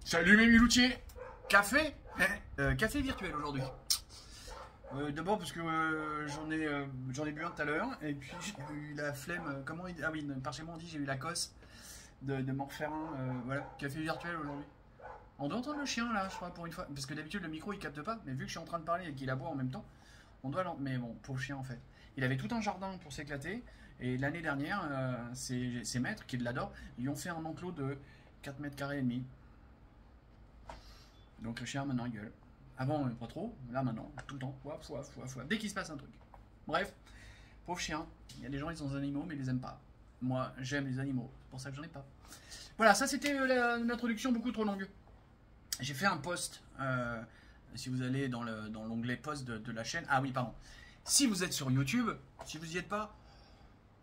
Salut mes miloutiers. Café café virtuel aujourd'hui. D'abord parce que j'en ai bu un tout à l'heure et puis j'ai eu la flemme. Ah oui, par chez moi on dit j'ai eu la cosse de m'en refaire un. Voilà, café virtuel aujourd'hui. On doit entendre le chien là, je crois, pour une fois. Parce que d'habitude le micro il capte pas, mais vu que je suis en train de parler et qu'il aboie en même temps, on doit l'entendre. Mais bon, pauvre chien en fait. Il avait tout un jardin pour s'éclater. Et l'année dernière, ses maîtres, qui l'adorent, lui ont fait un enclos de 4 mètres carrés et demi. Donc le chien maintenant il gueule. Avant pas trop, là maintenant, tout le temps. Waf, waf, waf, waf. Dès qu'il se passe un truc. Bref, pauvre chien. Il y a des gens ils ont des animaux mais ils les aiment pas. Moi j'aime les animaux, c'est pour ça que j'en ai pas. Voilà, ça c'était l'introduction beaucoup trop longue. J'ai fait un post. Si vous allez dans l'onglet post de la chaîne. Ah oui, pardon. Si vous êtes sur YouTube, si vous n'y êtes pas,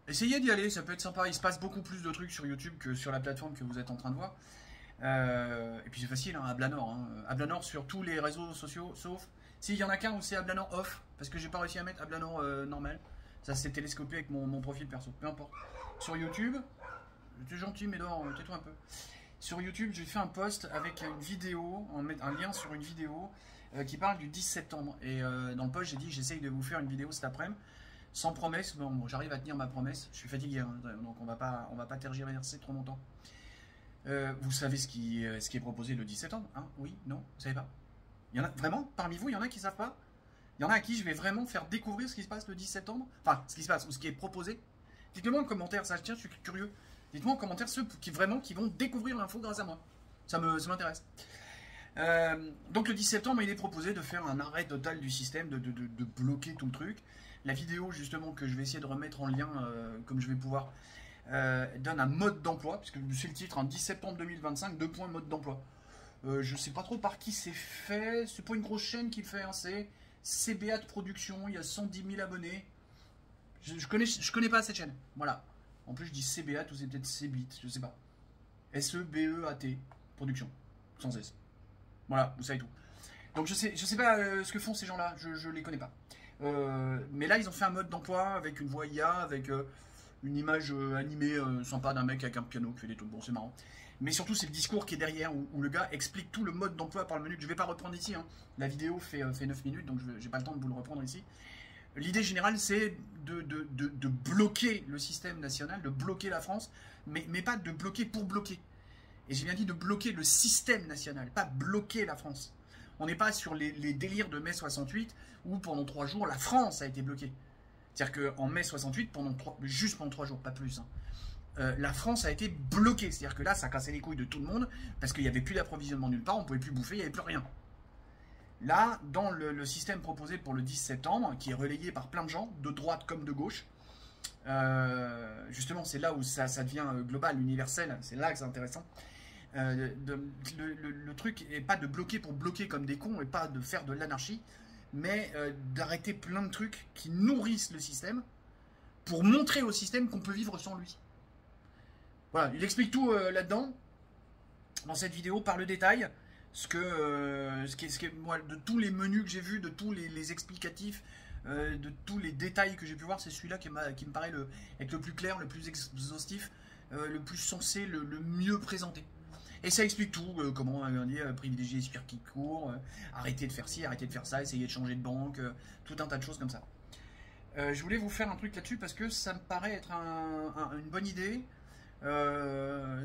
essayez d'y aller, ça peut être sympa. Il se passe beaucoup plus de trucs sur YouTube que sur la plateforme que vous êtes en train de voir. Et puis c'est facile, hein, Ablanor. Hein. Ablanor sur tous les réseaux sociaux, sauf s'il y en a qu'un où c'est Ablanor off, parce que j'ai pas réussi à mettre Ablanor normal. Ça s'est télescopé avec mon profil perso, peu importe. Sur YouTube, t'es gentil, mais non, tais-toi un peu. Sur YouTube, j'ai fait un post avec une vidéo, un lien sur une vidéo qui parle du 10 septembre. Et dans le post, j'ai dit j'essaye de vous faire une vidéo cet après-midi, sans promesse. Bon, j'arrive à tenir ma promesse. Je suis fatigué, hein, donc on va pas tergiverser trop longtemps. Vous savez ce qui est proposé le 10 septembre, hein? Oui, non, vous savez pas? Il y en a vraiment parmi vous, il y en a qui savent pas? Il y en a à qui je vais vraiment faire découvrir ce qui se passe le 10 septembre? Enfin, ce qui se passe ou ce qui est proposé. Dites-le-moi en commentaire, ça, tiens, je suis curieux. Dites-moi en commentaire ceux qui vont découvrir l'info grâce à moi. Ça m'intéresse. Donc le 10 septembre, il est proposé de faire un arrêt total du système, de bloquer tout le truc. La vidéo justement que je vais essayer de remettre en lien, comme je vais pouvoir, donne un mode d'emploi, puisque c'est le titre, 10 septembre 2025, 2 points mode d'emploi. Je sais pas trop par qui c'est fait, c'est pas une grosse chaîne qui le fait, hein, c'est CBA de production, il y a 110 000 abonnés. Je connais pas cette chaîne, voilà. En plus je dis CBA, ou c'est peut-être CBIT, je sais pas. S-E-B-E-A-T, production, sans S. Voilà, vous savez tout. Donc je sais pas ce que font ces gens-là, je les connais pas. Mais là ils ont fait un mode d'emploi avec une voix IA, avec une image animée sympa d'un mec avec un piano qui fait des trucs, bon c'est marrant. Mais surtout c'est le discours qui est derrière où le gars explique tout le mode d'emploi par le minute. Je vais pas reprendre ici, hein. La vidéo fait 9 minutes donc j'ai pas le temps de vous le reprendre ici. L'idée générale c'est de bloquer le système national, de bloquer la France, mais pas de bloquer pour bloquer. Et j'ai bien dit de bloquer le système national, pas bloquer la France. On n'est pas sur les délires de mai 68 où pendant 3 jours la France a été bloquée. C'est-à-dire qu'en mai 68, juste pendant 3 jours, pas plus, hein, la France a été bloquée. C'est-à-dire que là, ça cassait les couilles de tout le monde parce qu'il n'y avait plus d'approvisionnement nulle part, on ne pouvait plus bouffer, il n'y avait plus rien. Là, dans le système proposé pour le 10 septembre, qui est relayé par plein de gens, de droite comme de gauche, justement, c'est là où ça devient global, universel, c'est là que c'est intéressant. Le truc n'est pas de bloquer pour bloquer comme des cons et pas de faire de l'anarchie, mais d'arrêter plein de trucs qui nourrissent le système pour montrer au système qu'on peut vivre sans lui. Voilà, il explique tout là-dedans, dans cette vidéo, par le détail, moi, de tous les menus que j'ai vus, de tous les explicatifs, de tous les détails que j'ai pu voir, c'est celui-là qui me paraît être le plus clair, le plus exhaustif, le plus sensé, le mieux présenté. Et ça explique tout, comment privilégier les circuits courts, arrêter de faire ci, arrêter de faire ça, essayer de changer de banque, tout un tas de choses comme ça. Je voulais vous faire un truc là-dessus parce que ça me paraît être une bonne idée.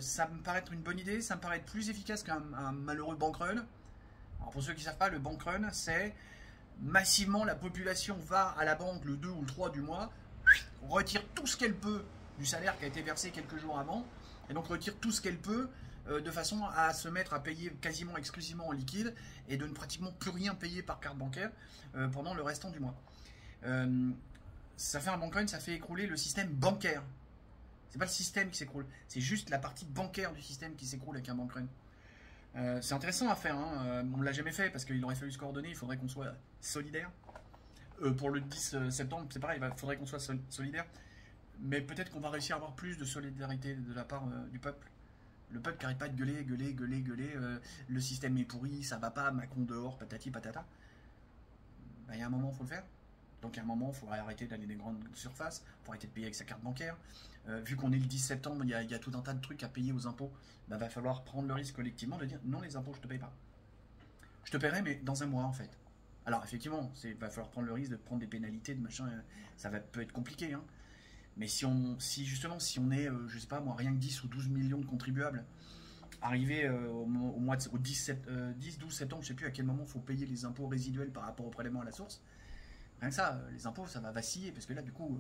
Ça me paraît être plus efficace qu'un malheureux bankrun. Alors pour ceux qui ne savent pas, le bankrun, c'est massivement la population va à la banque le 2 ou le 3 du mois, retire tout ce qu'elle peut du salaire qui a été versé quelques jours avant, et donc retire tout ce qu'elle peut de façon à se mettre à payer quasiment exclusivement en liquide et de ne pratiquement plus rien payer par carte bancaire pendant le restant du mois. Ça fait un bankrun, ça fait écrouler le système bancaire. C'est pas le système qui s'écroule, c'est juste la partie bancaire du système qui s'écroule avec un bankrun. C'est intéressant à faire, hein. On ne l'a jamais fait parce qu'il aurait fallu se coordonner, il faudrait qu'on soit solidaire. Pour le 10 septembre, c'est pareil, il faudrait qu'on soit solidaire. Mais peut-être qu'on va réussir à avoir plus de solidarité de la part du peuple. Le peuple qui n'arrête pas de gueuler, le système est pourri, ça va pas, Macron dehors, patati patata. Il y a un moment, il faut le faire. Donc à un moment, il faudrait arrêter d'aller dans les grandes surfaces, il faut arrêter de payer avec sa carte bancaire. Vu qu'on est le 10 septembre, il y a tout un tas de trucs à payer aux impôts, bah, va falloir prendre le risque collectivement de dire non, les impôts, je te paye pas. Je te paierai, mais dans un mois en fait. Alors effectivement, il va falloir prendre le risque de prendre des pénalités, de machin, ça peut être compliqué. Hein. Mais si on est, je sais pas moi, rien que 10 ou 12 millions de contribuables, arrivé au 10-12 septembre, je sais plus à quel moment il faut payer les impôts résiduels par rapport au prélèvement à la source, rien que ça, les impôts, ça va vaciller, parce que là, du coup,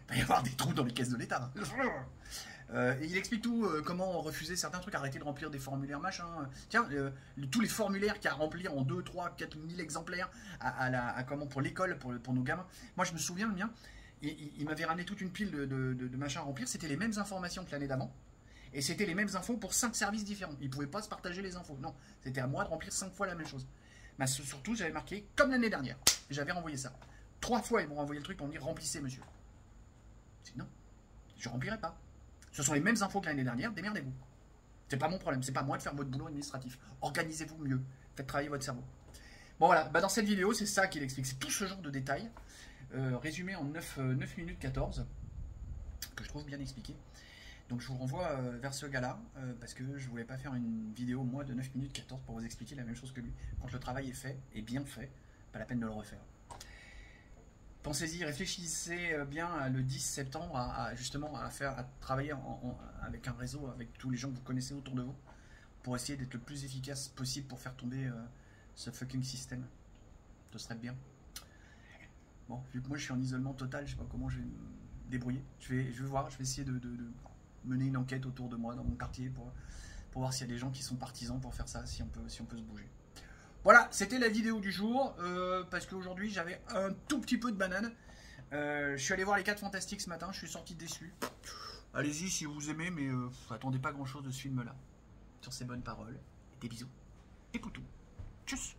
il va y avoir des trous dans les caisses de l'État. Et il explique tout, comment refuser certains trucs, arrêter de remplir des formulaires, machin. Tiens, tous les formulaires qu'il y a à remplir en 2, 3, 4 000 exemplaires comment, pour l'école, pour nos gamins. Moi, je me souviens, le mien, il m'avait ramené toute une pile de machins à remplir, c'était les mêmes informations que l'année d'avant. Et c'était les mêmes infos pour 5 services différents. Ils ne pouvaient pas se partager les infos. Non, c'était à moi de remplir 5 fois la même chose. Mais surtout, j'avais marqué comme l'année dernière. J'avais renvoyé ça. 3 fois, ils m'ont renvoyé le truc pour me dire remplissez, monsieur. C'est non, je ne remplirai pas. Ce sont les mêmes infos que l'année dernière, démerdez-vous. C'est pas mon problème, c'est pas moi de faire votre boulot administratif. Organisez-vous mieux, faites travailler votre cerveau. Bon voilà, dans cette vidéo, c'est ça qu'il explique. C'est tout ce genre de détails, résumé en 9 minutes 14, que je trouve bien expliqué. Donc je vous renvoie vers ce gars-là, parce que je voulais pas faire une vidéo, moi, de 9 minutes 14 pour vous expliquer la même chose que lui. Quand le travail est fait, et bien fait, pas la peine de le refaire. Pensez-y, réfléchissez bien le 10 septembre justement à travailler avec un réseau, avec tous les gens que vous connaissez autour de vous, pour essayer d'être le plus efficace possible pour faire tomber ce fucking système. Ce serait bien. Bon, vu que moi je suis en isolement total, je sais pas comment je vais me débrouiller. Je vais voir, je vais essayer de mener une enquête autour de moi, dans mon quartier, pour voir s'il y a des gens qui sont partisans pour faire ça, si on peut se bouger. Voilà, c'était la vidéo du jour, parce qu'aujourd'hui j'avais un tout petit peu de banane. Je suis allé voir les 4 Fantastiques ce matin, je suis sorti déçu. Allez-y si vous aimez, mais attendez pas grand chose de ce film là. Sur ces bonnes paroles, des bisous et poutous. Tchuss.